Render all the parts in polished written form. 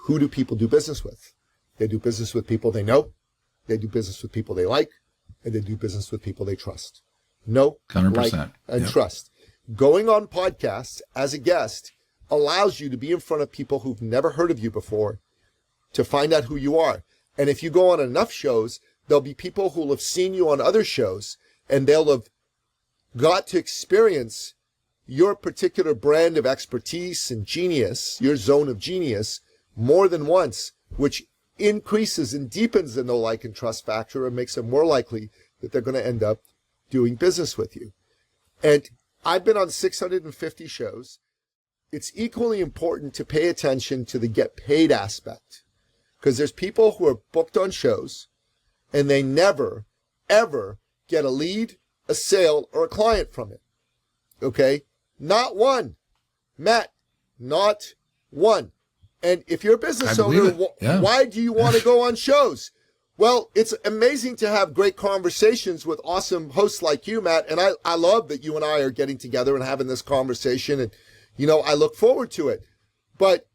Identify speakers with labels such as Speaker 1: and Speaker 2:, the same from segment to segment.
Speaker 1: who do people do business with? They do business with people they know, they do business with people they like, and they do business with people they trust. Know,
Speaker 2: 100%.
Speaker 1: like, and trust. Going on podcasts as a guest allows you to be in front of people who've never heard of you before to find out who you are. And if you go on enough shows, there'll be people who will have seen you on other shows, and they'll have got to experience your particular brand of expertise and genius, your zone of genius, more than once, which increases and deepens the know, like, and trust factor and makes it more likely that they're going to end up doing business with you. And I've been on 650 shows. It's equally important to pay attention to the get paid aspect, because there's people who are booked on shows and they never, ever get a lead, a sale, or a client from it. Okay? Not one. Matt, not one. And if you're a business owner, why do you want to go on shows? Well, it's amazing to have great conversations with awesome hosts like you, Matt. And I love that you and I are getting together and having this conversation. And, you know, I look forward to it. But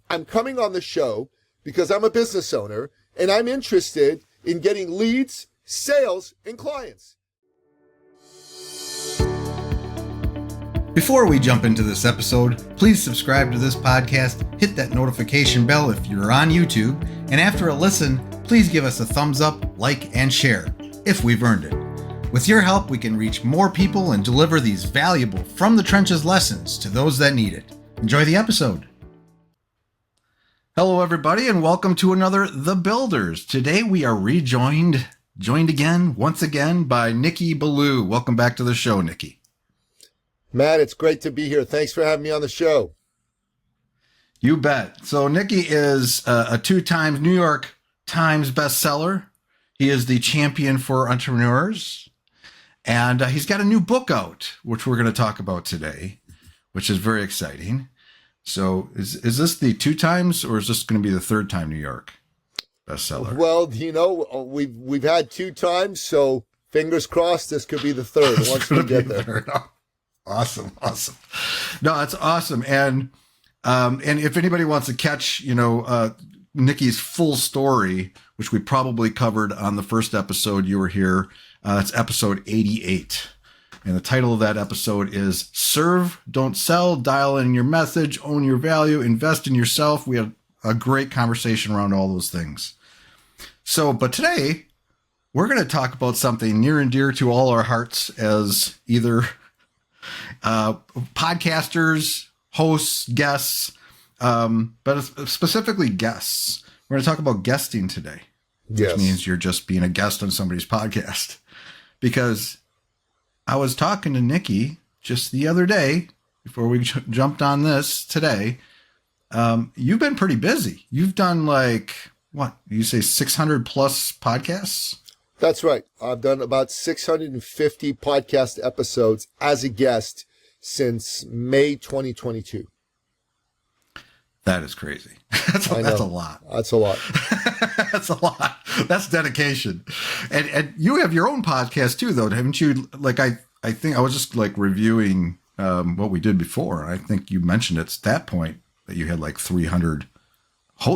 Speaker 1: I'm coming on the show because I'm a business owner and I'm interested in getting leads, sales, and clients.
Speaker 2: Before we jump into this episode, please subscribe to this podcast, hit that notification bell if you're on YouTube, and after a listen, please give us a thumbs up, like, and share, if we've earned it. With your help, we can reach more people and deliver these valuable From the Trenches lessons to those that need it. Enjoy the episode. Hello, everybody, and welcome to another The Builders. Today we are joined again, once again, by Nicky Billou. Welcome back to the show, Nicky.
Speaker 1: Matt, it's great to be here. Thanks for having me on the show.
Speaker 2: You bet. So Nicky is a 2-time New York Times bestseller. He is the champion for entrepreneurs. And he's got a new book out, which we're going to talk about today, which is very exciting. So is this the 2 times, or is this going to be the 3rd time New York bestseller?
Speaker 1: Well, you know, we've had 2 times, so fingers crossed this could be the 3rd once we get there.
Speaker 2: Awesome. No, that's awesome. And if anybody wants to catch, Nicky's full story, which we probably covered on the first episode you were here, it's episode 88. And the title of that episode is Serve, Don't Sell, Dial in your message, own your value, invest in yourself. We had a great conversation around all those things. So, but today we're going to talk about something near and dear to all our hearts as either podcasters, hosts, guests, but specifically guests. We're going to talk about guesting today, which means you're just being a guest on somebody's podcast. Because I was talking to Nicky just the other day before we jumped on this today. You've been pretty busy. You've done you say 600 plus podcasts?
Speaker 1: That's right. I've done about 650 podcast episodes as a guest since May 2022.
Speaker 2: That is crazy. That's a lot.
Speaker 1: That's a lot.
Speaker 2: That's a lot. That's dedication. And you have your own podcast too, though, haven't you? I think I was just reviewing what we did before. And I think you mentioned at that point that you had 300.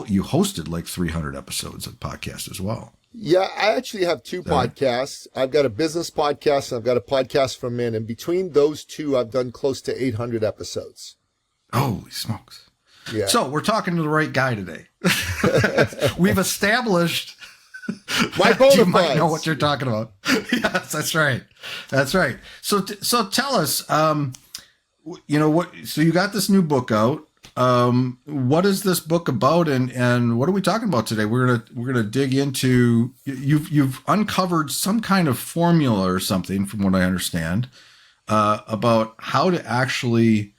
Speaker 2: You hosted 300 episodes of podcasts as well.
Speaker 1: Yeah, I actually have 2 podcasts. I've got a business podcast and I've got a podcast for men. And between those 2, I've done close to 800 episodes.
Speaker 2: Holy smokes.
Speaker 1: Yeah.
Speaker 2: So we're talking to the right guy today. We've established
Speaker 1: my bona
Speaker 2: you might
Speaker 1: fides.
Speaker 2: know what you're talking about. Yes, that's right. That's right. So tell us, what, so you got this new book out. What is this book about, and what are we talking about today? We're gonna dig into, you've uncovered some kind of formula or something, from what I understand, about how to actually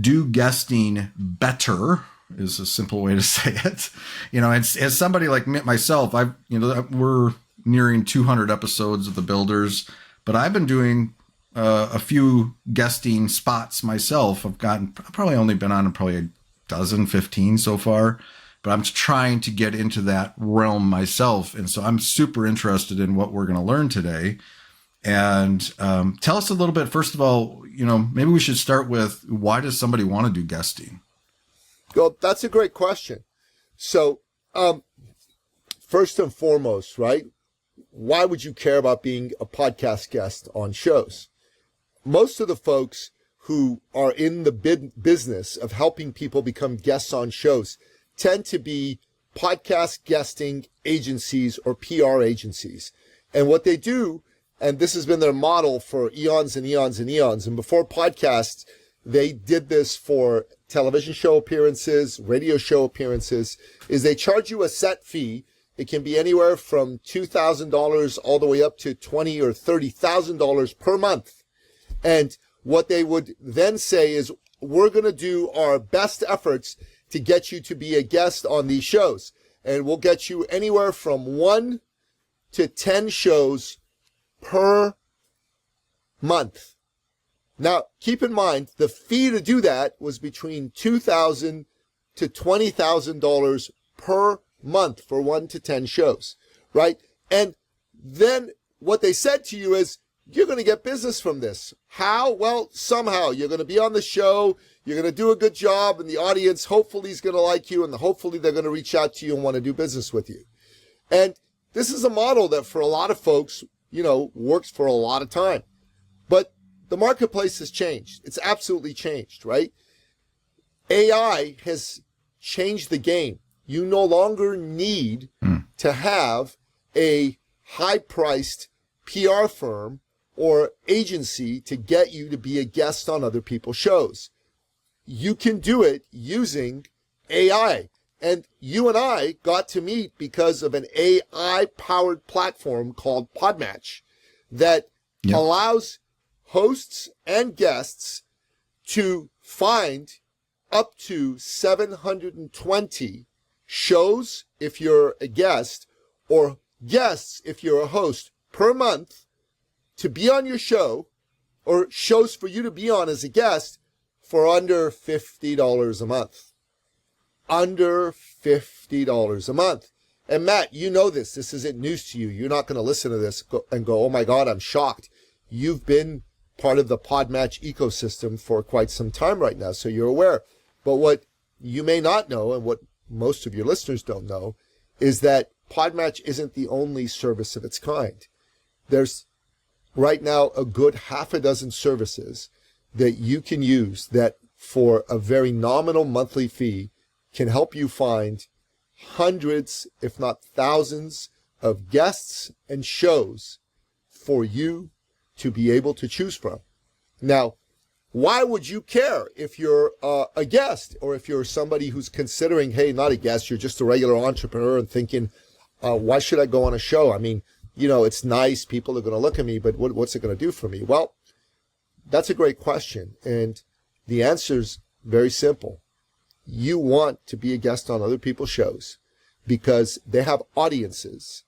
Speaker 2: do guesting better, is a simple way to say it. As somebody like myself, we're nearing 200 episodes of The Builders, but I've been doing a few guesting spots myself. I've probably only been on probably a dozen, 15 so far, but I'm trying to get into that realm myself. And so I'm super interested in what we're going to learn today. And tell us a little bit, first of all, maybe we should start with, why does somebody want to do guesting?
Speaker 1: Well, that's a great question. So, first and foremost, right? Why would you care about being a podcast guest on shows? Most of the folks who are in the business of helping people become guests on shows tend to be podcast guesting agencies or PR agencies. And what they do, and this has been their model for eons and eons and eons, and before podcasts, they did this for television show appearances, radio show appearances, is they charge you a set fee. It can be anywhere from $2,000 all the way up to $20,000 or $30,000 per month. And what they would then say is, we're going to do our best efforts to get you to be a guest on these shows. And we'll get you anywhere from 1 to 10 shows per month. Now, keep in mind, the fee to do that was between $2,000 to $20,000 per month for 1 to 10 shows, right? And then what they said to you is, you're going to get business from this. How? Well, somehow you're going to be on the show. You're going to do a good job, and the audience hopefully is going to like you, and hopefully they're going to reach out to you and want to do business with you. And this is a model that for a lot of folks, works for a lot of time. But the marketplace has changed. It's absolutely changed, right? AI has changed the game. You no longer need to have a high-priced PR firm or agency to get you to be a guest on other people's shows. You can do it using AI. And you and I got to meet because of an AI-powered platform called PodMatch that allows hosts and guests to find up to 720 shows if you're a guest, or guests if you're a host, per month to be on your show, or shows for you to be on as a guest for under $50 a month. Under $50 a month. And Matt, you know this. This isn't news to you. You're not going to listen to this and go, oh my God, I'm shocked. You've been part of the PodMatch ecosystem for quite some time right now, so you're aware. But what you may not know, and what most of your listeners don't know, is that PodMatch isn't the only service of its kind. There's right now a good half a dozen services that you can use that for a very nominal monthly fee can help you find hundreds, if not thousands, of guests and shows for you to be able to choose from. Now, why would you care if you're a guest, or if you're somebody who's considering, hey, not a guest, you're just a regular entrepreneur and thinking, why should I go on a show? I mean, it's nice, people are going to look at me, but what's it going to do for me? Well, that's a great question. And the answer's very simple. You want to be a guest on other people's shows because they have audiences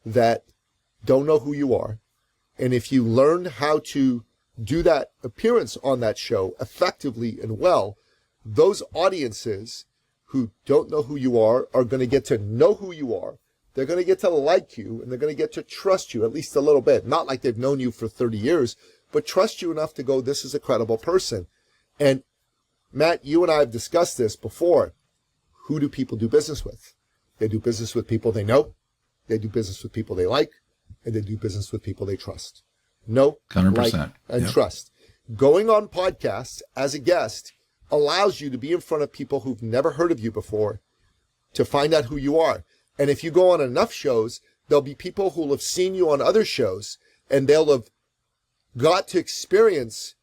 Speaker 1: that don't know who you are. And if you learn how to do that appearance on that show effectively and well, those audiences who don't know who you are going to get to know who you are. They're going to get to like you, and they're going to get to trust you at least a little bit. Not like they've known you for 30 years, but trust you enough to go, this is a credible person. And Matt, you and I have discussed this before. Who do people do business with? They do business with people they know. They do business with people they like. And they do business with people they trust. Know,
Speaker 2: 100%.
Speaker 1: like, and trust. Going on podcasts as a guest allows you to be in front of people who've never heard of you before to find out who you are. And if you go on enough shows, there'll be people who will have seen you on other shows, and they'll have got to experience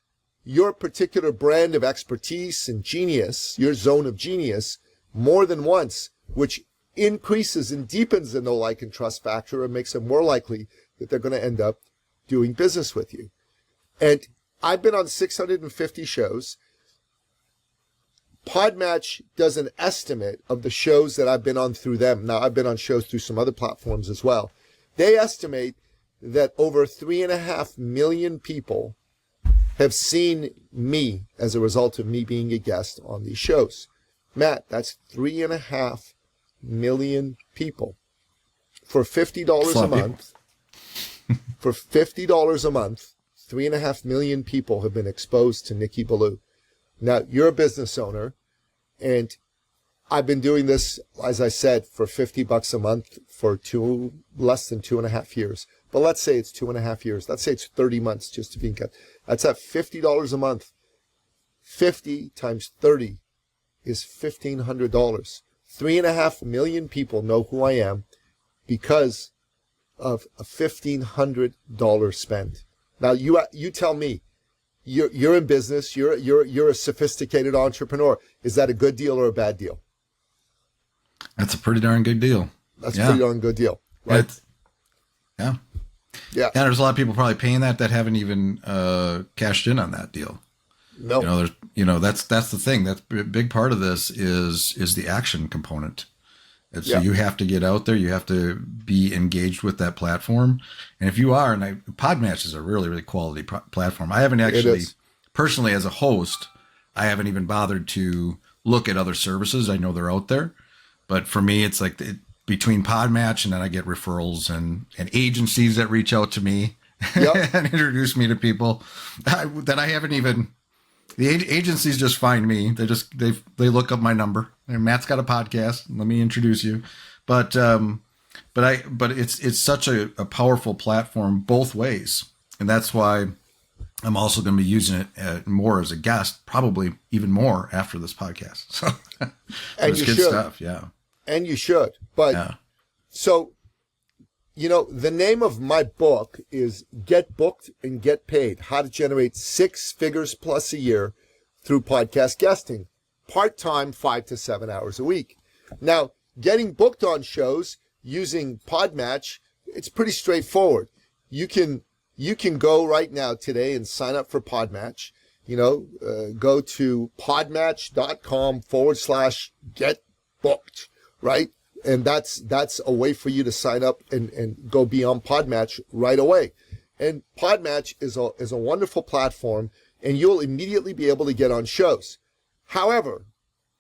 Speaker 1: your particular brand of expertise and genius, your zone of genius, more than once, which increases and deepens the know, like, and trust factor and makes it more likely that they're going to end up doing business with you. And I've been on 650 shows. PodMatch does an estimate of the shows that I've been on through them. Now, I've been on shows through some other platforms as well. They estimate that over 3.5 million people have seen me as a result of me being a guest on these shows. Matt, that's 3.5 million people. For $50 a month, for $50 a month, 3.5 million people have been exposed to Nicky Billou. Now, you're a business owner, And I've been doing this, as I said, for $50 a month for less than 2.5 years. But let's say it's 2.5 years. Let's say it's 30 months just to be cut. That's at $50 a month. 50 times 30 is $1,500. 3.5 million people know who I am because of a $1,500 spend. Now you tell me, you're in business, you're a sophisticated entrepreneur. Is that a good deal or a bad deal?
Speaker 2: That's a pretty darn good deal.
Speaker 1: That's a pretty darn good deal, right?
Speaker 2: Yeah.
Speaker 1: Yeah.
Speaker 2: And there's a lot of people probably paying that haven't even cashed in on that deal.
Speaker 1: No.
Speaker 2: That's the thing. That's a big part of this is the action component. And so you have to get out there. You have to be engaged with that platform. And if you are, PodMatch is a really, really quality platform. I haven't actually, personally as a host, I haven't even bothered to look at other services. I know they're out there. But for me, it's like between PodMatch and then I get referrals and agencies that reach out to me and introduce me to people that I haven't even. The agencies just find me. They look up my number. And Matt's got a podcast. Let me introduce you. But it's such a powerful platform both ways, and that's why I'm also going to be using it more as a guest, probably even more after this podcast. So
Speaker 1: and
Speaker 2: it's
Speaker 1: you
Speaker 2: good
Speaker 1: should.
Speaker 2: stuff. Yeah,
Speaker 1: and you should. But so the name of my book is Get Booked and Get Paid, How to Generate 6 Figures Plus a Year Through Podcast Guesting, part-time, 5 to 7 hours a week. Now, getting booked on shows using PodMatch, it's pretty straightforward. You can go right now today and sign up for PodMatch. Go to podmatch.com/get booked, right? And that's a way for you to sign up and go be on PodMatch right away. And PodMatch is a wonderful platform, and you'll immediately be able to get on shows. However,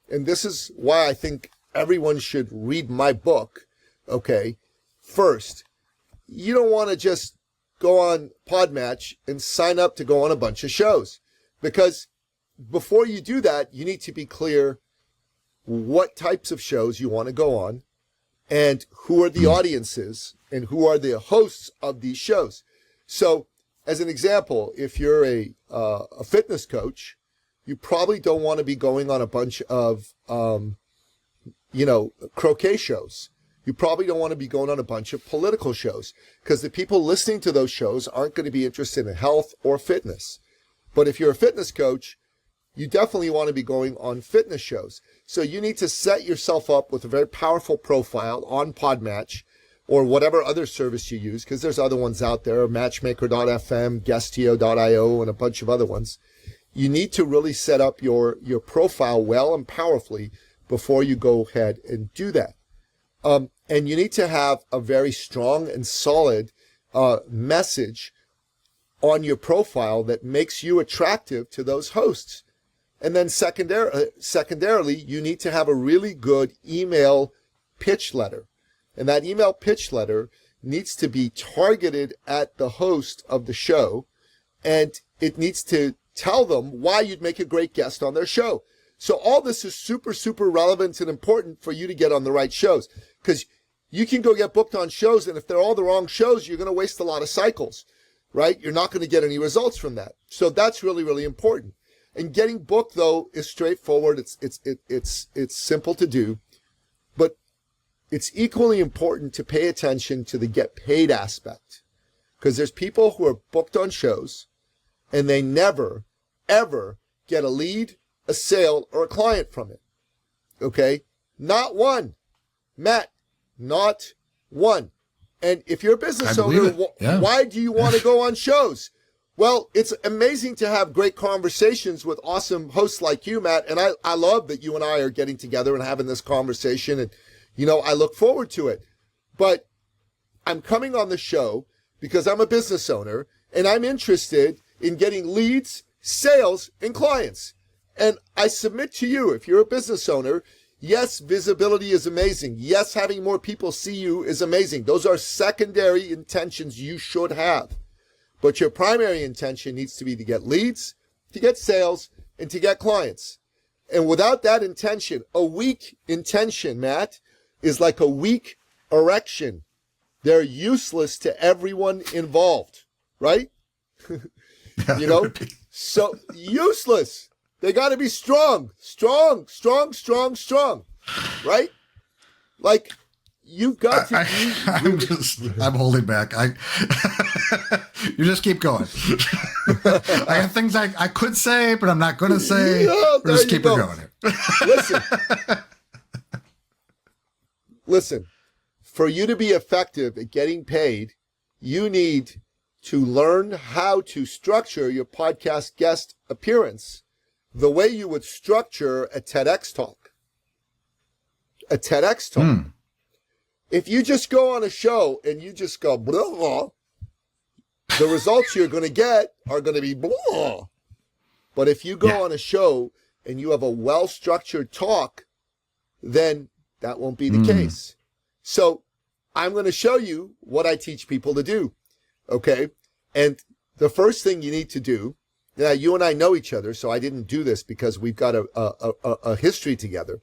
Speaker 1: and this is why I think everyone should read my book, okay? First, you don't want to just go on PodMatch and sign up to go on a bunch of shows, because before you do that, you need to be clear what types of shows you want to go on, and who are the audiences and who are the hosts of these shows. So, as an example, if you're a fitness coach, you probably don't want to be going on a bunch of, croquet shows. You probably don't want to be going on a bunch of political shows, because the people listening to those shows aren't going to be interested in health or fitness. But if you're a fitness coach, you definitely want to be going on fitness shows. So you need to set yourself up with a very powerful profile on PodMatch or whatever other service you use, because there's other ones out there, Matchmaker.fm, Guestio.io, and a bunch of other ones. You need to really set up your profile well and powerfully before you go ahead and do that. And you need to have a very strong and solid message on your profile that makes you attractive to those hosts. And then secondarily, you need to have a really good email pitch letter. And that email pitch letter needs to be targeted at the host of the show, and it needs to tell them why you'd make a great guest on their show. So all this is super, super relevant and important for you to get on the right shows, because you can go get booked on shows, and if they're all the wrong shows, you're going to waste a lot of cycles, right? You're not going to get any results from that. So that's really, really important. And getting booked, though, is straightforward. It's simple to do, but it's equally important to pay attention to the get paid aspect, because there's people who are booked on shows and they never, ever get a lead, a sale, or a client from it. Okay? Not one. Matt, not one. And if you're a business owner, why do you want to go on shows? Well, it's amazing to have great conversations with awesome hosts like you, Matt. And I love that you and I are getting together and having this conversation. And, I look forward to it. But I'm coming on the show because I'm a business owner and I'm interested in getting leads, sales, and clients. And I submit to you, if you're a business owner, yes, visibility is amazing. Yes, having more people see you is amazing. Those are secondary intentions you should have. But your primary intention needs to be to get leads, to get sales, and to get clients. And without that intention, a weak intention, Matt, is like a weak erection. They're useless to everyone involved, right? You know? So useless. They got to be strong, right? Like, you've got to
Speaker 2: I'm holding back. You just keep going. I have things I could say, but I'm not going to say. We'll just keep it going here.
Speaker 1: Listen, for you to be effective at getting paid, you need to learn how to structure your podcast guest appearance the way you would structure a TEDx talk. A TEDx talk. If you just go on a show and you just go blah, blah, the results you're going to get are going to be blah. But if you go on a show and you have a well-structured talk, then that won't be the case. So I'm going to show you what I teach people to do. Okay. And the first thing you need to do, now you and I know each other, so I didn't do this because we've got a history together.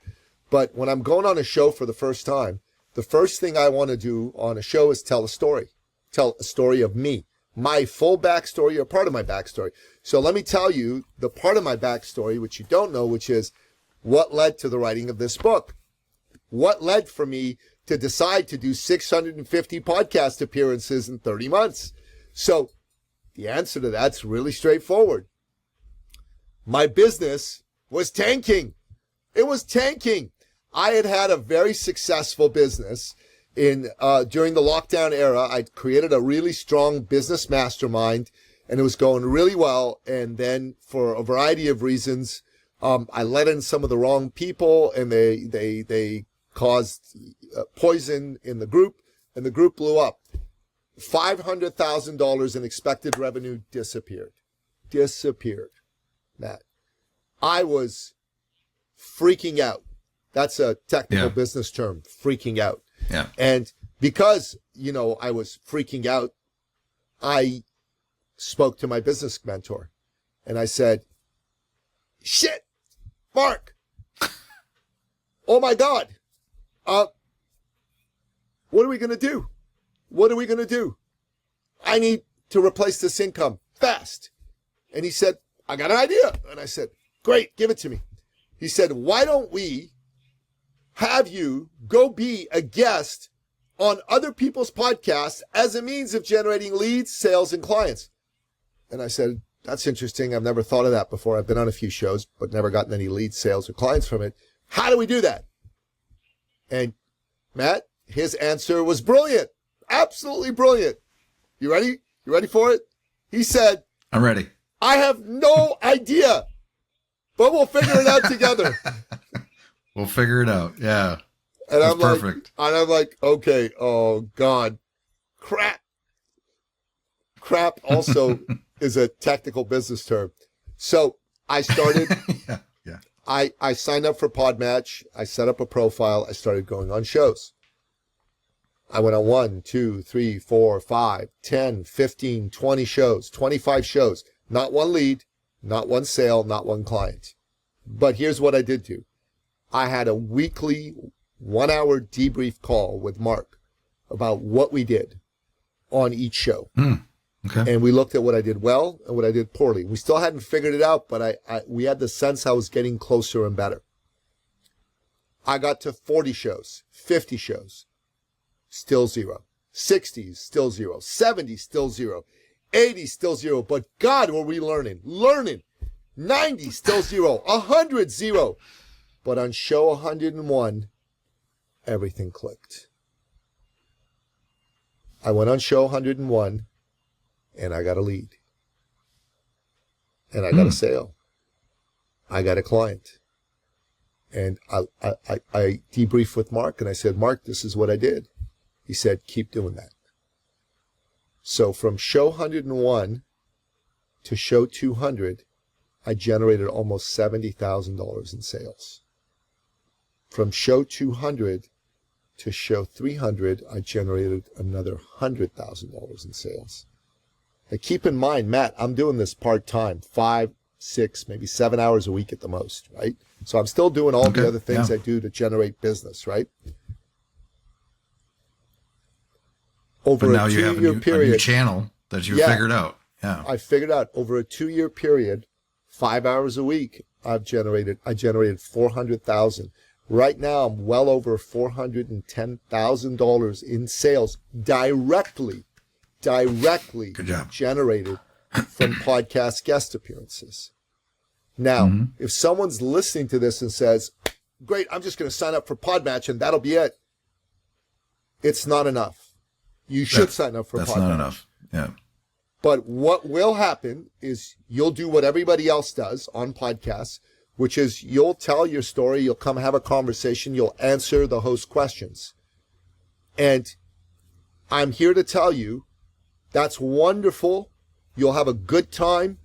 Speaker 1: But when I'm going on a show for the first time, the first thing I want to do on a show is tell a story of me, my full backstory or part of my backstory. So let me tell you the part of my backstory, which you don't know, which is what led to the writing of this book. What led for me to decide to do 650 podcast appearances in 30 months? So the answer to that's really straightforward. My business was tanking. It was tanking. I had a very successful business during the lockdown era. I created a really strong business mastermind, and it was going really well. And then for a variety of reasons, I let in some of the wrong people, and they caused poison in the group, and the group blew up. $500,000 in expected revenue disappeared. Matt, I was freaking out. That's a technical business term, freaking out.
Speaker 2: Yeah.
Speaker 1: And because, I was freaking out, I spoke to my business mentor and I said, shit, Mark. Oh my God. What are we going to do? What are we going to do? I need to replace this income fast. And he said, I got an idea. And I said, great, give it to me. He said, why don't we have you go be a guest on other people's podcasts as a means of generating leads, sales, and clients? And I said, that's interesting. I've never thought of that before. I've been on a few shows, but never gotten any leads, sales, or clients from it. How do we do that? And Matt, his answer was brilliant. Absolutely brilliant. You ready? You ready for it? He said,
Speaker 2: I'm ready.
Speaker 1: I have no idea, but we'll figure it out together.
Speaker 2: We'll figure it out. Yeah.
Speaker 1: And
Speaker 2: that's
Speaker 1: I'm
Speaker 2: perfect.
Speaker 1: I'm like, okay, oh God, crap. Crap also is a technical business term. So I started,
Speaker 2: yeah.
Speaker 1: I signed up for PodMatch. I set up a profile. I started going on shows. I went on 1, 2, 3, 4, 5, 10, 15, 20 shows, 25 shows. Not one lead, not one sale, not one client. But here's what I did do. I had a weekly 1-hour debrief call with Mark about what we did on each show.
Speaker 2: Okay.
Speaker 1: And we looked at what I did well and what I did poorly. We still hadn't figured it out, but we had the sense I was getting closer and better. I got to 40 shows, 50 shows. Still zero. 60s, still zero. 70s, still zero. 80s, still zero. But God, were we learning. 90s, still zero. 100, zero. But on show 101, everything clicked. I went on show 101, and I got a lead. And I got a sale. I got a client. And I debriefed with Mark, and I said, Mark, this is what I did. He said, keep doing that. So from show 101 to show 200, I generated almost $70,000 in sales. From show 200 to show 300, I generated another $100,000 in sales. Now keep in mind, Matt, I'm doing this part-time, 5, 6, maybe 7 hours a week at the most, right? So I'm still doing all the other things I do to generate business, right? Over
Speaker 2: but now
Speaker 1: a
Speaker 2: you have
Speaker 1: 2-year
Speaker 2: a new
Speaker 1: period,
Speaker 2: channel that you figured out. Yeah.
Speaker 1: I figured out over a 2-year period, 5 hours a week, I generated $400,000. Right now, I'm well over $410,000 in sales directly
Speaker 2: Good job.
Speaker 1: generated from podcast guest appearances. Now, if someone's listening to this and says, great, I'm just going to sign up for PodMatch and that'll be it. It's not enough. You should sign up for PodMatch.
Speaker 2: That's not enough. Yeah.
Speaker 1: But what will happen is you'll do what everybody else does on podcasts, which is you'll tell your story, you'll come have a conversation, you'll answer the host questions. And I'm here to tell you, that's wonderful. You'll have a good time.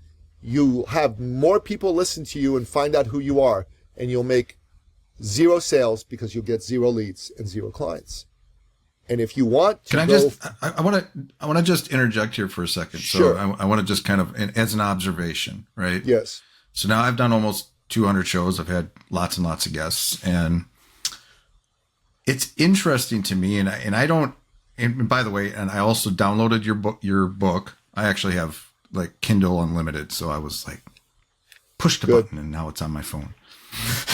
Speaker 1: You'll have more people listen to you and find out who you are, and you'll make 0 sales because you'll get 0 leads and 0 clients. And if you want to
Speaker 2: I want to just interject here for a second.
Speaker 1: Sure.
Speaker 2: So I want to just kind of, as an observation, right?
Speaker 1: Yes.
Speaker 2: So now I've done almost 200 shows. I've had lots and lots of guests, and it's interesting to me. And I don't, and by the way, and I also downloaded your book. I actually have like Kindle Unlimited. So I was like, push the button and now it's on my phone.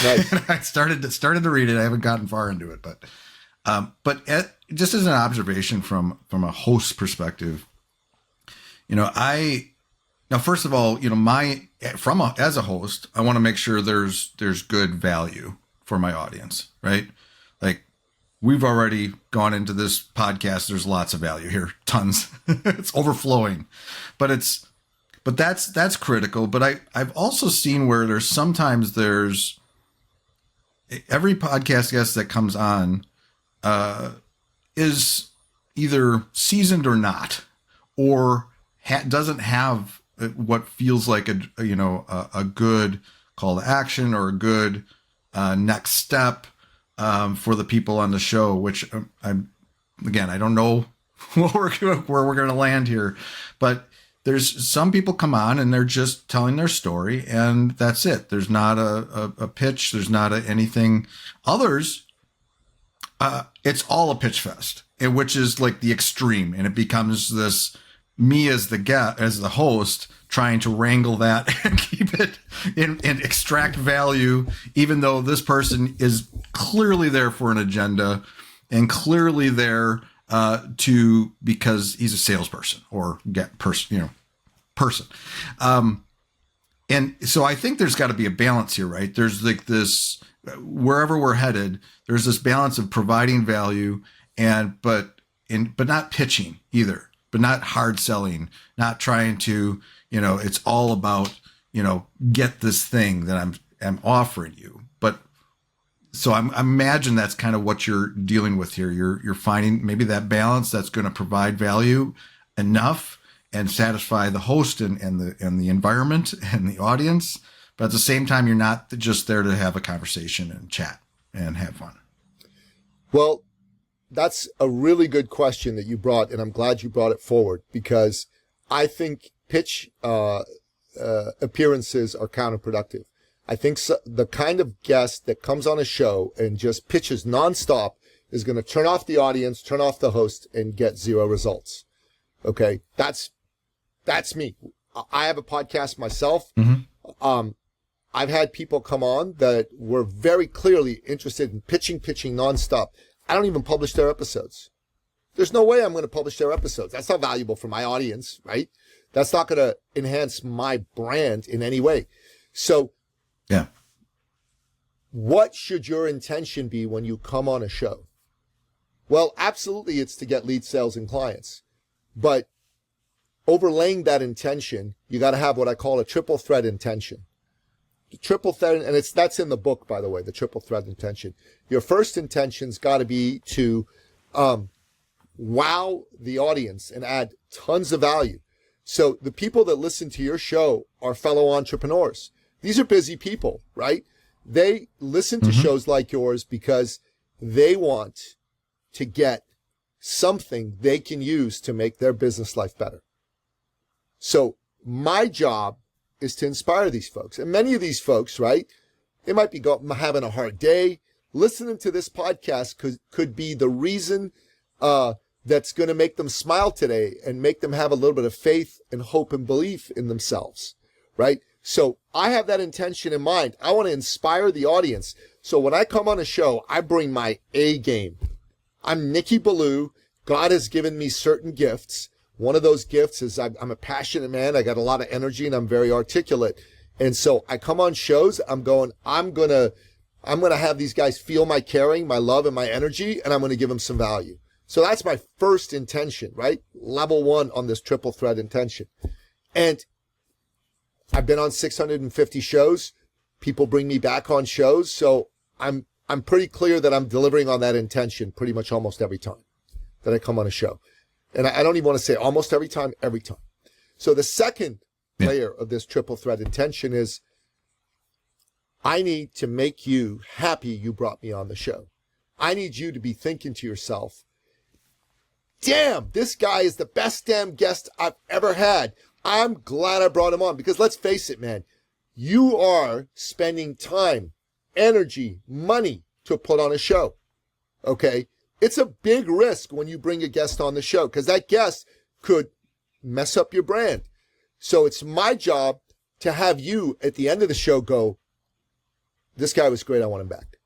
Speaker 1: Nice.
Speaker 2: And I started to read it. I haven't gotten far into it, but just as an observation from a host perspective, now, first of all, as a host, I want to make sure there's good value for my audience, right? Like we've already gone into this podcast. There's lots of value here, tons. It's overflowing, but that's critical. But I've also seen where there's every podcast guest that comes on is either seasoned or not, or doesn't have what feels like a good call to action or a good next step for the people on the show, which I don't know where we're going to land here, but there's some people come on and they're just telling their story and that's it. There's not a pitch. There's not anything. Others, it's all a pitch fest, which is like the extreme, and it becomes this me as the host trying to wrangle that and keep it and extract value, even though this person is clearly there for an agenda and clearly there because he's a salesperson or person. And so I think there's got to be a balance here, right? There's like this, wherever we're headed, there's this balance of providing value but not pitching either. But not hard selling, not trying to, it's all about, get this thing that I'm offering you. But so I imagine that's kind of what you're dealing with here. You're finding maybe that balance that's going to provide value enough and satisfy the host and the environment and the audience. But at the same time, you're not just there to have a conversation and chat and have fun.
Speaker 1: Well, that's a really good question that you brought, and I'm glad you brought it forward because I think pitch appearances are counterproductive. I think the kind of guest that comes on a show and just pitches nonstop is going to turn off the audience, turn off the host, and get 0 results. Okay, that's me. I have a podcast myself. Mm-hmm. I've had people come on that were very clearly interested in pitching nonstop. I don't even publish their episodes. There's no way I'm going to publish their episodes. That's not valuable for my audience, right? That's not going to enhance my brand in any way. So,
Speaker 2: yeah.
Speaker 1: What should your intention be when you come on a show? Well, absolutely, it's to get lead sales and clients. But overlaying that intention, you got to have what I call a triple threat intention. The triple threat, and that's in the book, by the way, the triple threat intention. Your first intention's got to be to wow the audience and add tons of value. So the people that listen to your show are fellow entrepreneurs. These are busy people, right? They listen to shows like yours because they want to get something they can use to make their business life better. So my job is to inspire these folks. And many of these folks, right, they might be having a hard day. Listening to this podcast could be the reason that's going to make them smile today and make them have a little bit of faith and hope and belief in themselves, right? So I have that intention in mind. I want to inspire the audience. So when I come on a show, I bring my A game. I'm Nicky Billou. God has given me certain gifts. One of those gifts is I'm a passionate man. I got a lot of energy and I'm very articulate. And so I come on shows. I'm going to have these guys feel my caring, my love, and my energy, and I'm going to give them some value. So that's my first intention, right? Level 1 on this triple threat intention. And I've been on 650 shows. People bring me back on shows. So I'm pretty clear that I'm delivering on that intention pretty much almost every time that I come on a show. And I don't even want to say almost every time, every time. So the second layer of this triple threat intention is I need to make you happy you brought me on the show. I need you to be thinking to yourself, damn, this guy is the best damn guest I've ever had. I'm glad I brought him on because let's face it, man, you are spending time, energy, money to put on a show. Okay. It's a big risk when you bring a guest on the show because that guest could mess up your brand. So it's my job to have you at the end of the show go, this guy was great. I want him back.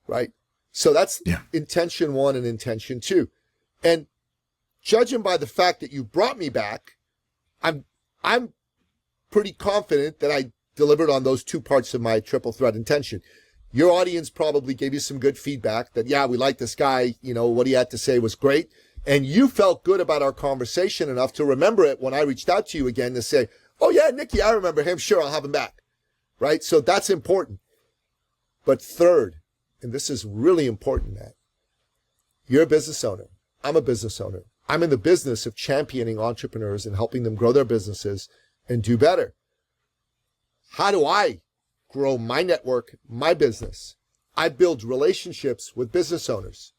Speaker 1: Right. So that's intention 1 and intention 2. And judging by the fact that you brought me back, I'm pretty confident that I delivered on those 2 parts of my triple threat intention. Your audience probably gave you some good feedback that, yeah, we like this guy. You know, what he had to say was great. And you felt good about our conversation enough to remember it when I reached out to you again to say, oh yeah, Nicky, I remember him. Sure. I'll have him back. Right. So that's important. But third, and this is really important, Matt, you're a business owner. I'm a business owner. I'm in the business of championing entrepreneurs and helping them grow their businesses and do better. How do I grow my network, my business? I build relationships with business owners.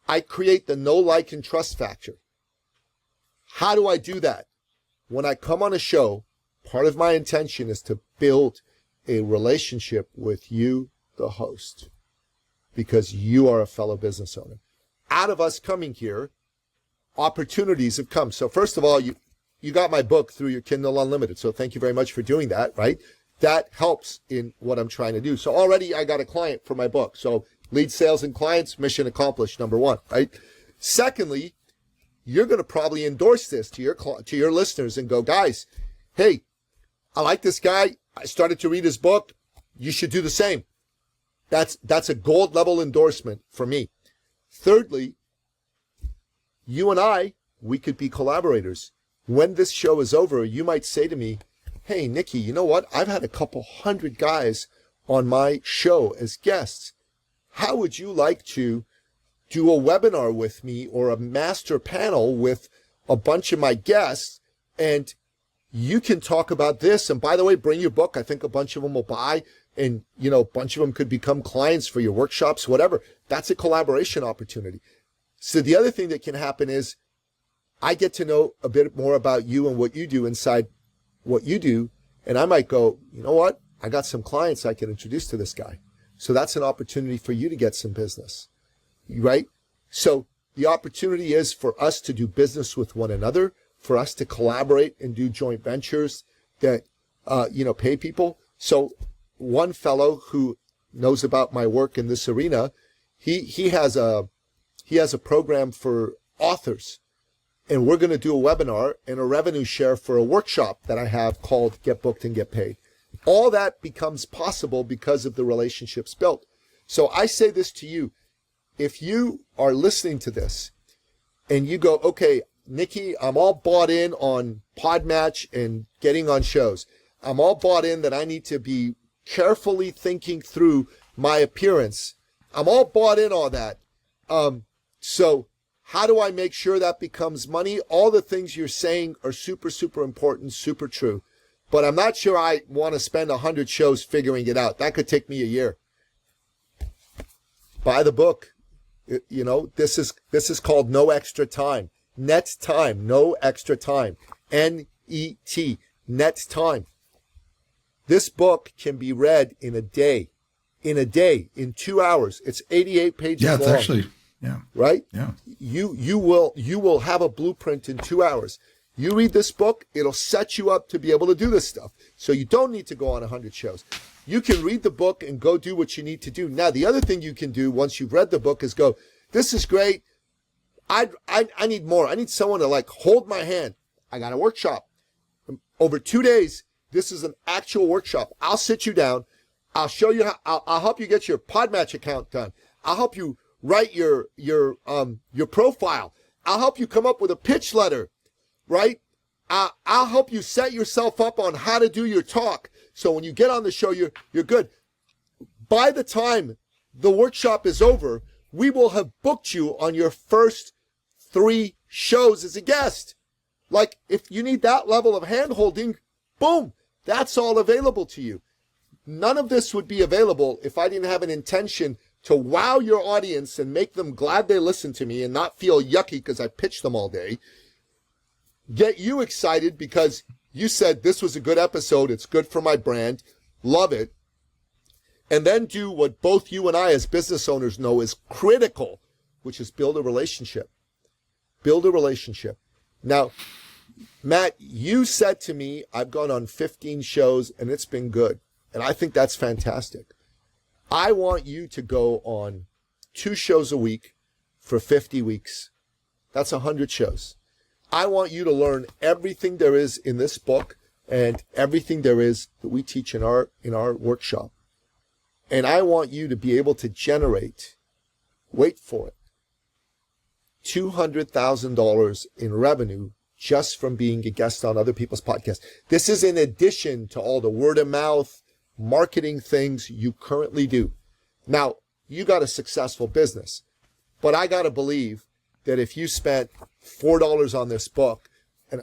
Speaker 1: I create the know, like, and trust factor. How do I do that? When I come on a show, part of my intention is to build a relationship with you, the host, because you are a fellow business owner. Out of us coming here, opportunities have come. So first of all, you got my book through your Kindle Unlimited. So thank you very much for doing that, right? That helps in what I'm trying to do. So already I got a client for my book. So lead sales and clients, mission accomplished, number 1, right? Secondly, you're going to probably endorse this to your listeners and go, guys, hey, I like this guy. I started to read his book. You should do the same. That's a gold level endorsement for me. Thirdly, you and I, we could be collaborators. When this show is over, you might say to me, hey, Nicky, you know what? I've had a couple hundred guys on my show as guests. How would you like to do a webinar with me or a master panel with a bunch of my guests? And you can talk about this. And by the way, bring your book. I think a bunch of them will buy. And, you know, a bunch of them could become clients for your workshops, whatever. That's a collaboration opportunity. So the other thing that can happen is I get to know a bit more about you and what you do inside what you do. And I might go, you know what? I got some clients I can introduce to this guy. So that's an opportunity for you to get some business, right? So the opportunity is for us to do business with one another, for us to collaborate and do joint ventures that, pay people. So one fellow who knows about my work in this arena, he has a program for authors. And we're going to do a webinar and a revenue share for a workshop that I have called Get Booked and Get Paid. All that becomes possible because of the relationships built. So I say this to you. If you are listening to this and you go, okay, Nicky, I'm all bought in on PodMatch and getting on shows. I'm all bought in that I need to be carefully thinking through my appearance. I'm all bought in on that. So how do I make sure that becomes money? All the things you're saying are super, super important, super true. But I'm not sure I want to spend 100 shows figuring it out. That could take me a year. Buy the book. This is called No Extra Time. Net time, no extra time. NET. net time. This book can be read in a day, in 2 hours. It's 88 pages long.
Speaker 2: Yeah, it's actually, yeah.
Speaker 1: Right?
Speaker 2: Yeah.
Speaker 1: You will have a blueprint in 2 hours. You read this book, it'll set you up to be able to do this stuff. So you don't need to go on 100 shows. You can read the book and go do what you need to do. Now, the other thing you can do once you've read the book is go, this is great. I need more. I need someone to like hold my hand. I got a workshop. Over 2 days, this is an actual workshop. I'll sit you down. I'll show you how, I'll help you get your PodMatch account done. I'll help you write your profile. I'll help you come up with a pitch letter, right? I'll help you set yourself up on how to do your talk. So when you get on the show, you're good. By the time the workshop is over, we will have booked you on your first 3 shows as a guest. Like if you need that level of hand-holding, boom, that's all available to you. None of this would be available if I didn't have an intention to wow your audience and make them glad they listened to me and not feel yucky because I pitched them all day. Get you excited because you said this was a good episode. It's good for my brand. Love it. And then do what both you and I as business owners know is critical, which is build a relationship. Build a relationship. Now, Matt, you said to me, I've gone on 15 shows and it's been good. And I think that's fantastic. I want you to go on 2 shows a week for 50 weeks. That's 100 shows. I want you to learn everything there is in this book and everything there is that we teach in our workshop. And I want you to be able to generate, wait for it, $200,000 in revenue just from being a guest on other people's podcasts. This is in addition to all the word of mouth marketing things you currently do. Now, you got a successful business, but I got to believe that if you spent $4 on this book and,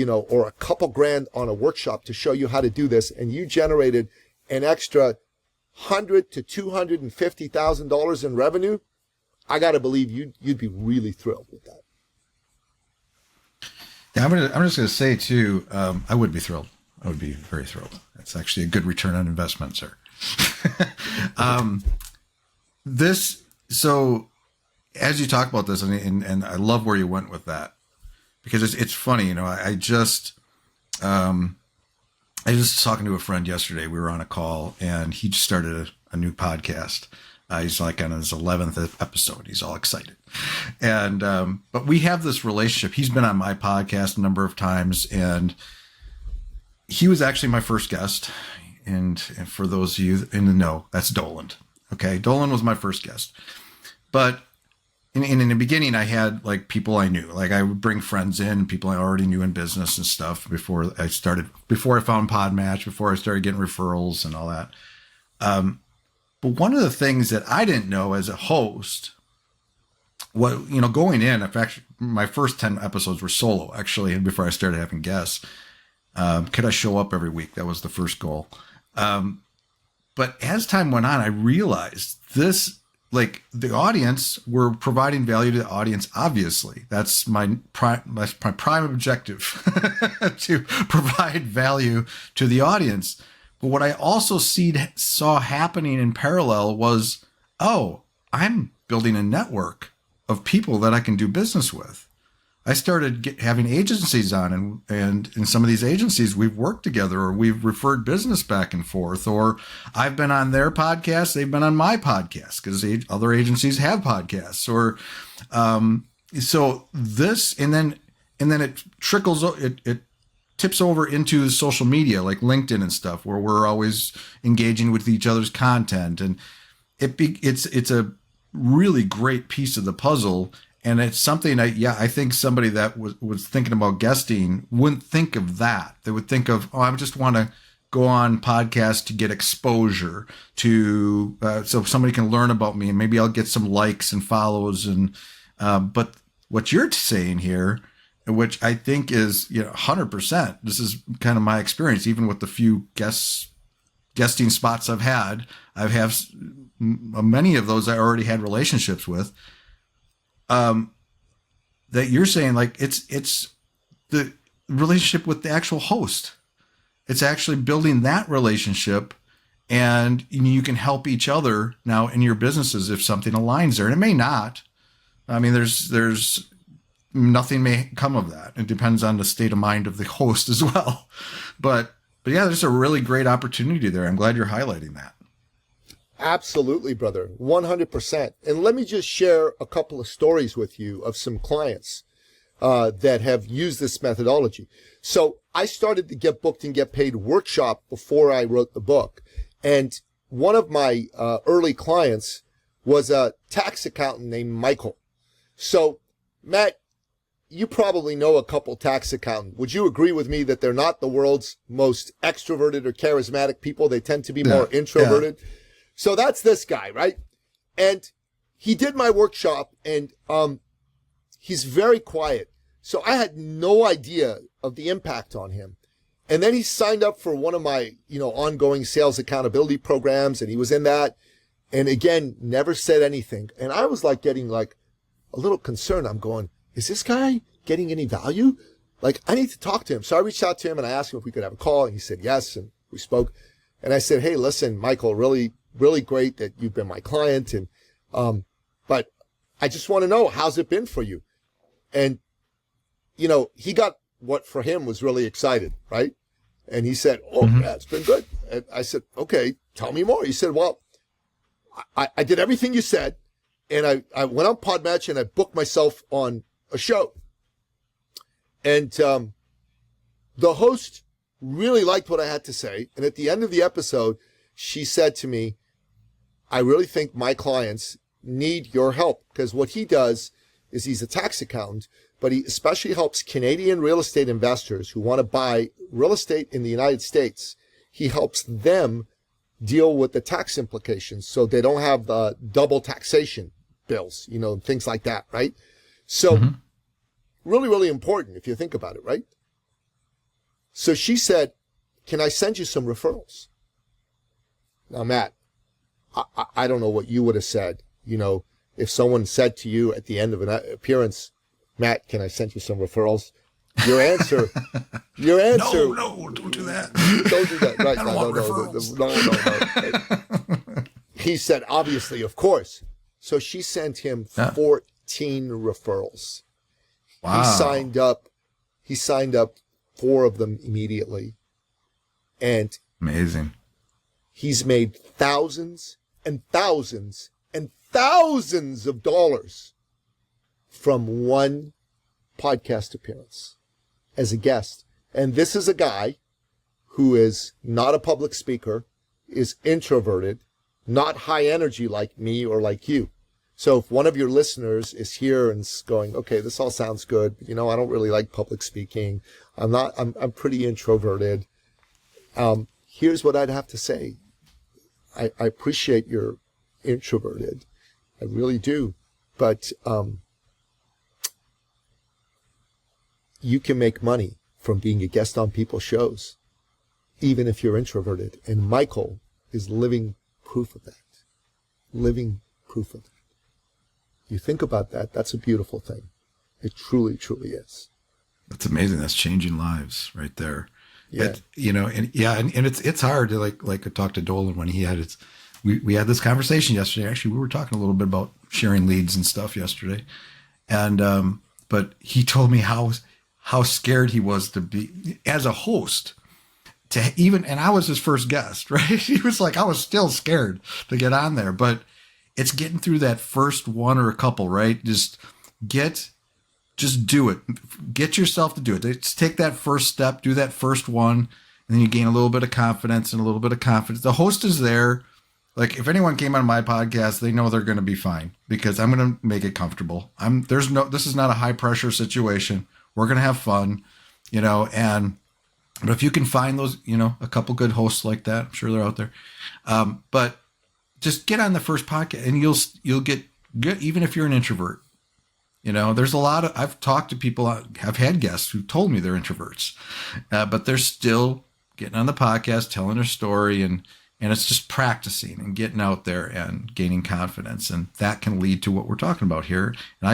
Speaker 1: or a couple grand on a workshop to show you how to do this, and you generated an extra $100,000 to $250,000 in revenue, I got to believe you'd be really thrilled with that.
Speaker 2: Yeah, I'm just going to say too, I would be thrilled. I would be very thrilled. That's actually a good return on investment, sir. So as you talk about this, and I love where you went with that, because it's funny, I was talking to a friend yesterday. We were on a call and he just started a new podcast. He's like on his 11th episode. He's all excited. And, but we have this relationship. He's been on my podcast a number of times, and he was actually my first guest. And for those of you in the know, that's Dolan. Okay. Dolan was my first guest, but in the beginning, I had like people I knew, like I would bring friends in, people I already knew in business and stuff before I found PodMatch, before I started getting referrals and all that. But one of the things that I didn't know as a host, going in, in fact, my first 10 episodes were solo actually, before I started having guests. Could I show up every week? That was the first goal. But as time went on, I realized this, like the audience, were providing value to the audience. Obviously, that's my prime objective to provide value to the audience. But what I also saw happening in parallel was, I'm building a network of people that I can do business with. I started having agencies on, and in some of these agencies, we've worked together, or we've referred business back and forth, or I've been on their podcast, they've been on my podcast, because other agencies have podcasts, or so this, and then it trickles, it tips over into social media like LinkedIn and stuff, where we're always engaging with each other's content, and it's a really great piece of the puzzle. And it's something I think somebody that was thinking about guesting wouldn't think of that. They would think of, I just want to go on podcasts to get exposure to, so somebody can learn about me, and maybe I'll get some likes and follows. And, but what you're saying here, which I think is 100%, this is kind of my experience, even with the few guesting spots I've had, many of those I already had relationships with. That you're saying, like, it's the relationship with the actual host. it's actually building that relationship, and you can help each other now in your businesses if something aligns there. And it may not. I mean, there's nothing may come of that. It depends on the state of mind of the host as well. But yeah, there's a really great opportunity there. I'm glad you're highlighting that.
Speaker 1: Absolutely, brother. 100%. And let me just share a couple of stories with you of some clients that have used this methodology. So I started the Get Booked and Get Paid workshop before I wrote the book. And one of my early clients was a tax accountant named Michael. So, Matt, you probably know a couple tax accountants. Would you agree with me that they're not the world's most extroverted or charismatic people? They tend to be more introverted. Yeah. So that's this guy, right? And he did my workshop, and he's very quiet. So I had no idea of the impact on him. And then he signed up for one of my, ongoing sales accountability programs, and he was in that. And again, never said anything. And I was getting a little concerned. I'm going, is this guy getting any value? I need to talk to him. So I reached out to him and I asked him if we could have a call, and he said yes. And we spoke. And I said, hey, listen, Michael, really great that you've been my client. And, but I just want to know, how's it been for you? And, he got what for him was really excited, right? And he said, oh, yeah, it's been good. And I said, okay, tell me more. He said, well, I did everything you said. And I went on PodMatch and I booked myself on a show. And, the host really liked what I had to say. And at the end of the episode, she said to me, I really think my clients need your help, because what he does is he's a tax accountant, but he especially helps Canadian real estate investors who want to buy real estate in the United States. He helps them deal with the tax implications so they don't have the double taxation bills, things like that, right? So really, really important if you think about it, right? So she said, can I send you some referrals? Now, Matt, I don't know what you would have said, if someone said to you at the end of an appearance, Matt, can I send you some referrals? Your answer.
Speaker 2: No, don't do that.
Speaker 1: Don't do that. Right.
Speaker 2: I don't want referrals.
Speaker 1: No. He said, obviously, of course. So she sent him 14 referrals.
Speaker 2: Wow.
Speaker 1: He signed up 4 of them immediately. And
Speaker 2: amazing.
Speaker 1: He's made thousands and thousands and thousands of dollars from one podcast appearance as a guest. And this is a guy who is not a public speaker, is introverted, not high energy like me or like you. So if one of your listeners is here and is going, okay, this all sounds good, but, I don't really like public speaking. I'm pretty introverted. Here's what I'd have to say. I appreciate you're introverted. I really do. But, you can make money from being a guest on people's shows, even if you're introverted. And Michael is living proof of that. Living proof of that. You think about that, that's a beautiful thing. It truly, truly is.
Speaker 2: That's amazing. That's changing lives right there.
Speaker 1: Yeah.
Speaker 2: And it's hard to like I talked to Dolan when he had we had this conversation yesterday. Actually, we were talking a little bit about sharing leads and stuff yesterday. And, but he told me how scared he was to be as a host and I was his first guest, right? He was like, I was still scared to get on there, but it's getting through that first one or a couple, right? Just do it. Get yourself to do it. Just take that first step, do that first one, and then you gain a little bit of confidence and a little bit of confidence. The host is there. Like if anyone came on my podcast, they know they're going to be fine because I'm going to make it comfortable. This is not a high pressure situation. We're going to have fun, but if you can find those, a couple good hosts like that, I'm sure they're out there. But just get on the first podcast and you'll get good, even if you're an introvert. There's a lot of, I've talked to people, I've had guests who told me they're introverts, but they're still getting on the podcast, telling their story, and it's just practicing and getting out there and gaining confidence. And that can lead to what we're talking about here. And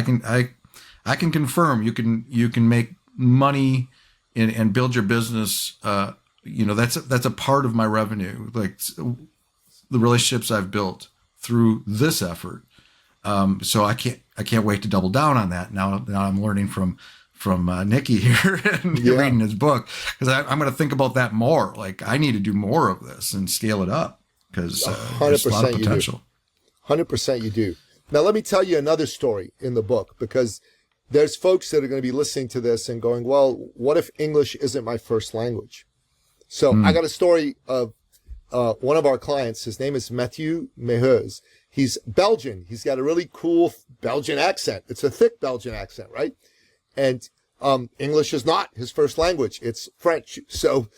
Speaker 2: I can confirm you can make money and build your business that's a part of my revenue, like the relationships I've built through this effort. So I can't wait to double down on that. Now I'm learning from Nicky here and reading his book, because I'm going to think about that more. Like, I need to do more of this and scale it up, because there's a lot of potential.
Speaker 1: 100% you do. Now, let me tell you another story in the book, because there's folks that are going to be listening to this and going, well, what if English isn't my first language? So I got a story of one of our clients. His name is Mathieu Meheuse. He's Belgian. He's got a really cool Belgian accent. It's a thick Belgian accent, right? And English is not his first language. It's French. So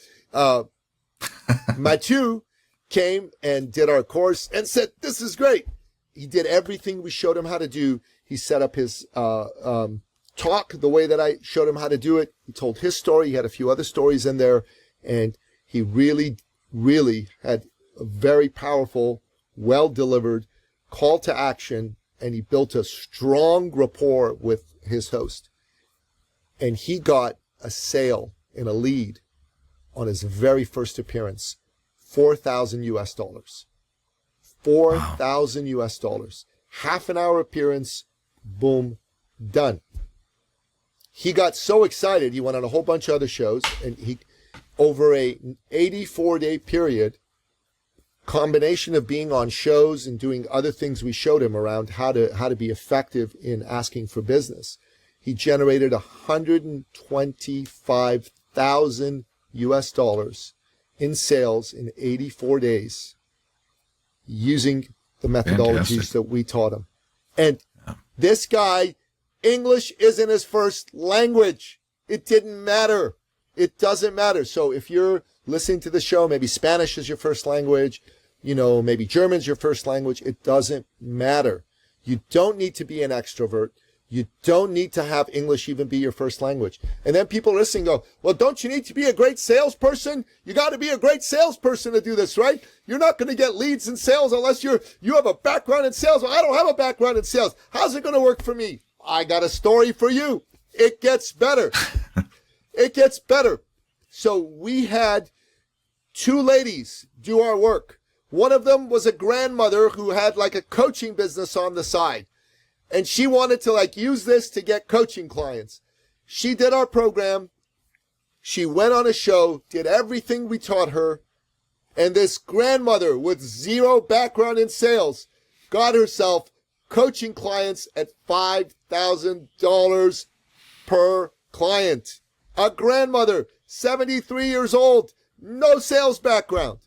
Speaker 1: Mathieu came and did our course and said, this is great. He did everything we showed him how to do. He set up his talk the way that I showed him how to do it. He told his story. He had a few other stories in there. And he really, really had a very powerful, well-delivered call to action. And he built a strong rapport with his host. And he got a sale and a lead on his very first appearance, $4,000 US. 4,000 US dollars. Half an hour appearance, boom, done. He got so excited, he went on a whole bunch of other shows, and he, over a 84-day period, combination of being on shows and doing other things we showed him around how to be effective in asking for business, he generated $125,000 US dollars in sales in 84 days using the methodologies
Speaker 2: Fantastic.
Speaker 1: that we taught him. And this guy, English isn't his first language. It didn't matter. It doesn't matter. So if you're listening to the show, maybe Spanish is your first language, maybe German's your first language, it doesn't matter. You don't need to be an extrovert. You don't need to have English even be your first language. And then people listening go, well, don't you need to be a great salesperson? You got to be a great salesperson to do this, right? You're not going to get leads in sales unless you have a background in sales. Well, I don't have a background in sales. How's it going to work for me? I got a story for you. It gets better. It gets better. So we had two ladies do our work. One of them was a grandmother who had like a coaching business on the side. And she wanted to use this to get coaching clients. She did our program. She went on a show, did everything we taught her. And this grandmother with zero background in sales got herself coaching clients at $5,000 per client. A grandmother, 73 years old, no sales background.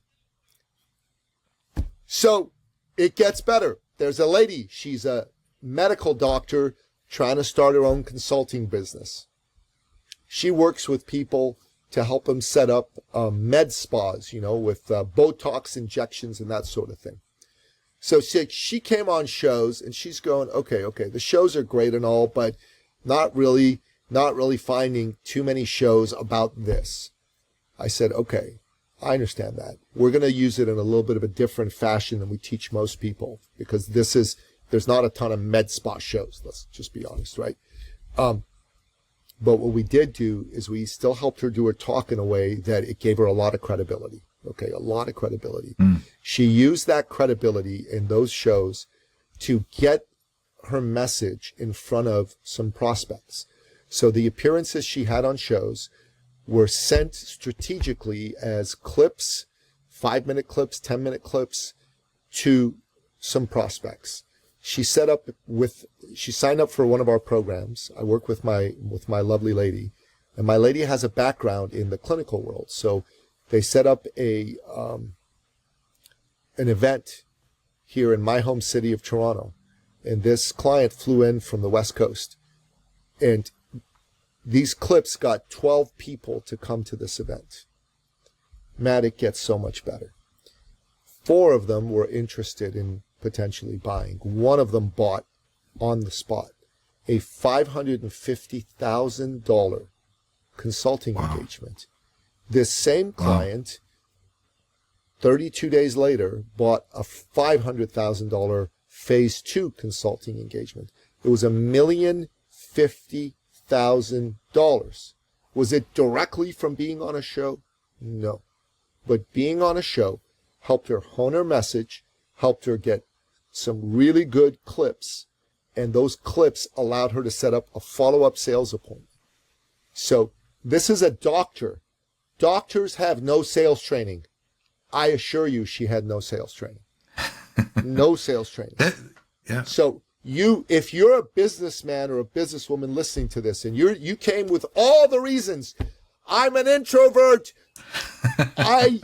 Speaker 1: So it gets better. There's a lady, she's a medical doctor trying to start her own consulting business. She works with people to help them set up med spas, with Botox injections and that sort of thing. So she came on shows and she's going, okay, the shows are great and all, but not really finding too many shows about this. I said, okay, I understand that. We're going to use it in a little bit of a different fashion than we teach most people, because there's not a ton of med spa shows. Let's just be honest, right? But what we did do is we still helped her do her talk in a way that it gave her a lot of credibility. Okay, a lot of credibility. She used that credibility in those shows to get her message in front of some prospects. So the appearances she had on shows were sent strategically as clips, 5-minute clips, 10-minute clips, to some prospects. She signed up for one of our programs. I work with my lovely lady, and my lady has a background in the clinical world. So they set up an event here in my home city of Toronto, and this client flew in from the West Coast, and these clips got 12 people to come to this event. Matt, it gets so much better. 4 of them were interested in potentially buying. One of them bought on the spot a $550,000 consulting engagement. This same client, 32 days later, bought a $500,000 phase 2 consulting engagement. It was $1,050,000. Was it directly from being on a show? No. but being on a show helped her hone her message, helped her get some really good clips, and those clips allowed her to set up a follow-up sales appointment. So this is a doctor. Doctors have no sales training. I assure you she had no sales training. No sales training.
Speaker 2: Yeah.
Speaker 1: So if you're a businessman or a businesswoman listening to this, and you came with all the reasons, I'm an introvert, I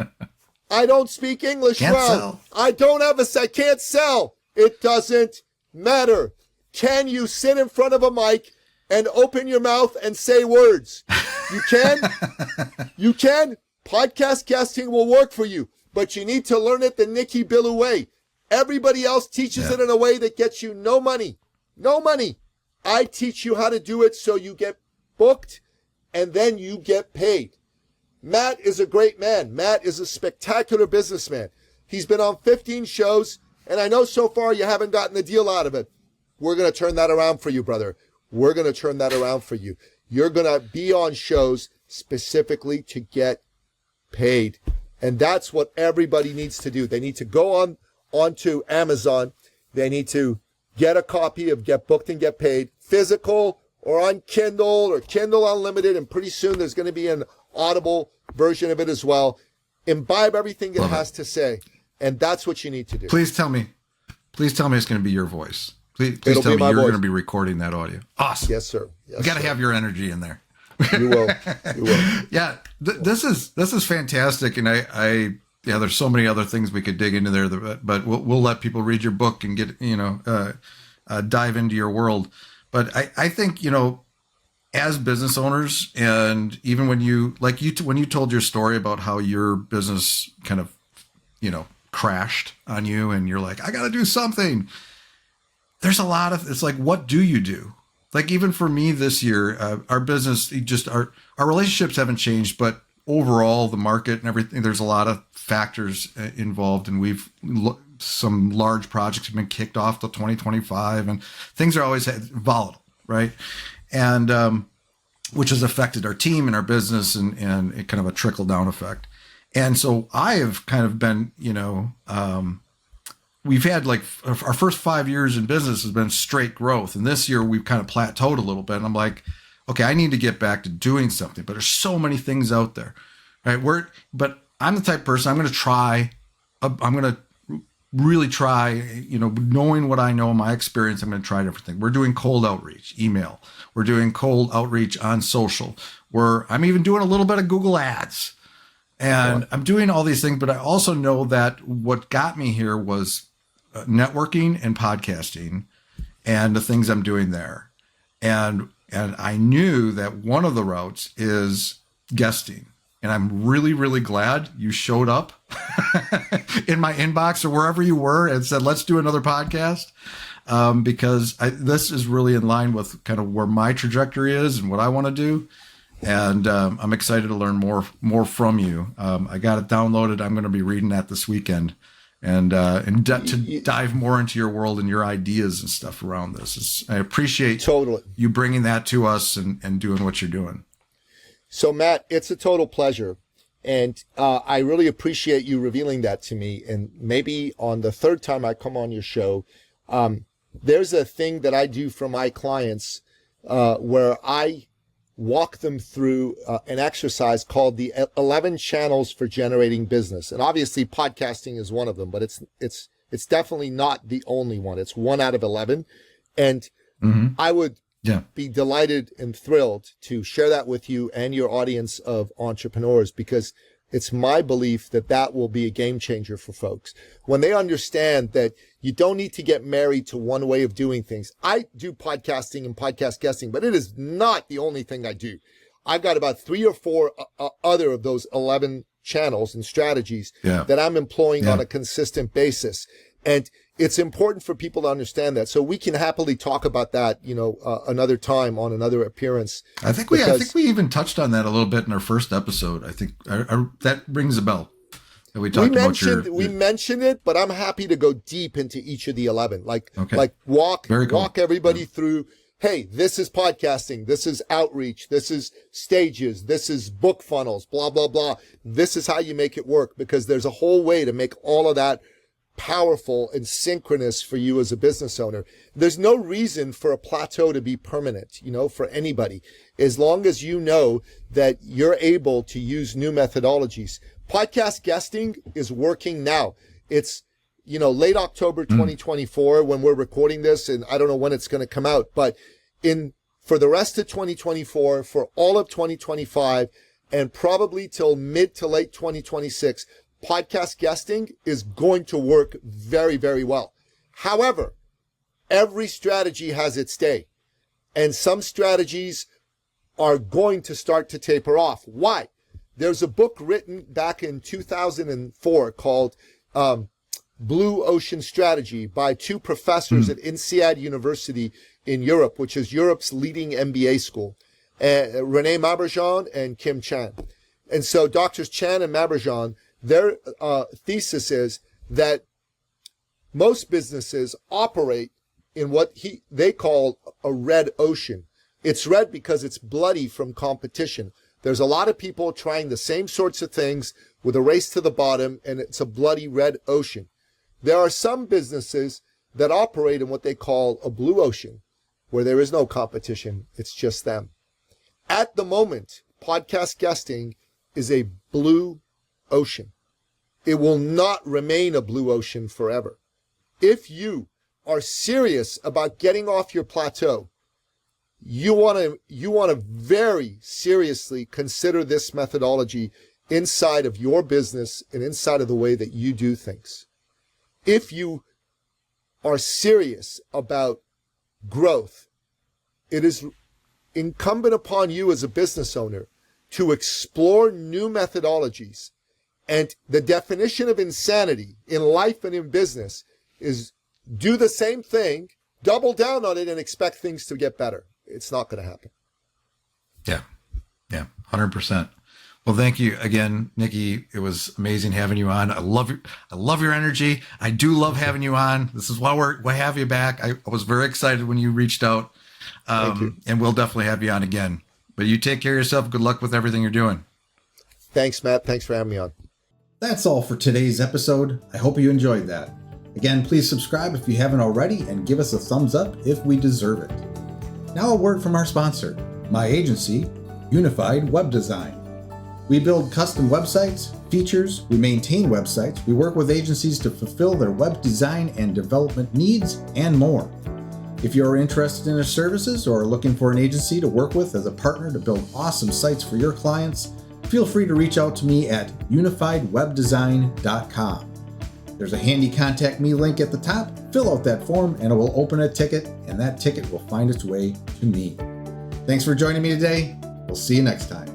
Speaker 1: don't speak English well, I can't sell. It doesn't matter. Can you sit in front of a mic and open your mouth and say words? You can. You can. Podcast guesting will work for you, but you need to learn it the Nicky Billou way. Everybody else teaches it in a way that gets you no money. No money. I teach you how to do it so you get booked and then you get paid. Matt is a great man. Matt is a spectacular businessman. He's been on 15 shows, and I know so far you haven't gotten a deal out of it. We're going to turn that around for you, brother. We're going to turn that around for you. You're going to be on shows specifically to get paid. And that's what everybody needs to do. They need to go onto Amazon. They need to get a copy of Get Booked and Get Paid, physical or on Kindle or Kindle Unlimited. And pretty soon there's going to be an Audible version of it as well. Imbibe everything it has to say. And that's what you need to do.
Speaker 2: Please tell me it's going to be your voice. Please tell me you're going to be recording that audio. Awesome.
Speaker 1: Yes, sir. Yes,
Speaker 2: you got to have your energy in there.
Speaker 1: You will. You will.
Speaker 2: Yeah. This is fantastic. And there's so many other things we could dig into there, but we'll let people read your book and get, dive into your world. But I think, as business owners, and even when you told your story about how your business kind of, crashed on you and you're like, I got to do something. There's a lot of, it's like, what do you do? Like, even for me this year, our business, our relationships haven't changed, but overall the market and everything, there's a lot of factors involved, and some large projects have been kicked off till 2025, and things are always volatile, right? And which has affected our team and our business, and it kind of a trickle down effect. And so I have kind of been, we've had like our first 5 years in business has been straight growth. And this year we've kind of plateaued a little bit. And I'm like, okay, I need to get back to doing something, but there's so many things out there, right? But I'm the type of person, I'm going to really try, knowing what I know in my experience, I'm going to try everything. We're doing cold outreach, email. We're doing cold outreach on social. I'm even doing a little bit of Google ads, and I'm doing all these things, but I also know that what got me here was networking and podcasting and the things I'm doing there. And I knew that one of the routes is guesting. And I'm really, really glad you showed up in my inbox or wherever you were and said, let's do another podcast. Because this is really in line with kind of where my trajectory is and what I want to do. And I'm excited to learn more from you. I got it downloaded. I'm going to be reading that this weekend. And to dive more into your world and your ideas and stuff around this. I appreciate you bringing that to us and doing what you're doing.
Speaker 1: So, Matt, it's a total pleasure. And I really appreciate you revealing that to me. And maybe on the third time I come on your show, there's a thing that I do for my clients where I walk them through an exercise called the 11 channels for generating business. And obviously podcasting is one of them, but it's definitely not the only one. It's 1 out of 11. And I would be delighted and thrilled to share that with you and your audience of entrepreneurs, because it's my belief that will be a game changer for folks. When they understand that you don't need to get married to one way of doing things. I do podcasting and podcast guesting, but it is not the only thing I do. I've got about 3 or 4 other of those 11 channels and strategies that I'm employing on a consistent basis. And it's important for people to understand that. So we can happily talk about that, another time on another appearance.
Speaker 2: I think we even touched on that a little bit in our first episode. I think that rings a bell. We mentioned it, but I'm happy to go deep into each of the 11. Walk everybody through
Speaker 1: hey, this is podcasting, this is outreach, this is stages, this is book funnels, blah, blah, blah. This is how you make it work, because there's a whole way to make all of that powerful and synchronous for you as a business owner. There's no reason for a plateau to be permanent, for anybody, as long as you know that you're able to use new methodologies. Podcast guesting is working now. It's, late October 2024 when we're recording this, and I don't know when it's going to come out, but for the rest of 2024, for all of 2025, and probably till mid to late 2026, podcast guesting is going to work very, very well. However, every strategy has its day, and some strategies are going to start to taper off. Why? There's a book written back in 2004 called Blue Ocean Strategy by two professors at INSEAD University in Europe, which is Europe's leading MBA school, René Maberjan and Kim Chan. And so Doctors Chan and Maberjan, their thesis is that most businesses operate in what they call a red ocean. It's red because it's bloody from competition. There's a lot of people trying the same sorts of things with a race to the bottom, and it's a bloody red ocean. There are some businesses that operate in what they call a blue ocean, where there is no competition. It's just them. At the moment, podcast guesting is a blue ocean. It will not remain a blue ocean forever. If you are serious about getting off your plateau, you want to very seriously consider this methodology inside of your business and inside of the way that you do things. If you are serious about growth, it is incumbent upon you as a business owner to explore new methodologies. And the definition of insanity in life and in business is do the same thing, double down on it, and expect things to get better. It's not going to happen.
Speaker 2: Yeah, 100%. Well, thank you again, Nicky. It was amazing having you on. I love your energy. I do love having you on. This is why we have you back. I was very excited when you reached out.
Speaker 1: Thank you.
Speaker 2: And we'll definitely have you on again. But you take care of yourself. Good luck with everything you're doing.
Speaker 1: Thanks, Matt. Thanks for having me on.
Speaker 3: That's all for today's episode. I hope you enjoyed that. Again, please subscribe if you haven't already and give us a thumbs up if we deserve it. Now a word from our sponsor, my agency, Unified Web Design. We build custom websites, features, we maintain websites, we work with agencies to fulfill their web design and development needs, and more. If you're interested in our services or are looking for an agency to work with as a partner to build awesome sites for your clients, feel free to reach out to me at unifiedwebdesign.com. There's a handy contact me link at the top. Fill out that form and it will open a ticket, and that ticket will find its way to me. Thanks for joining me today. We'll see you next time.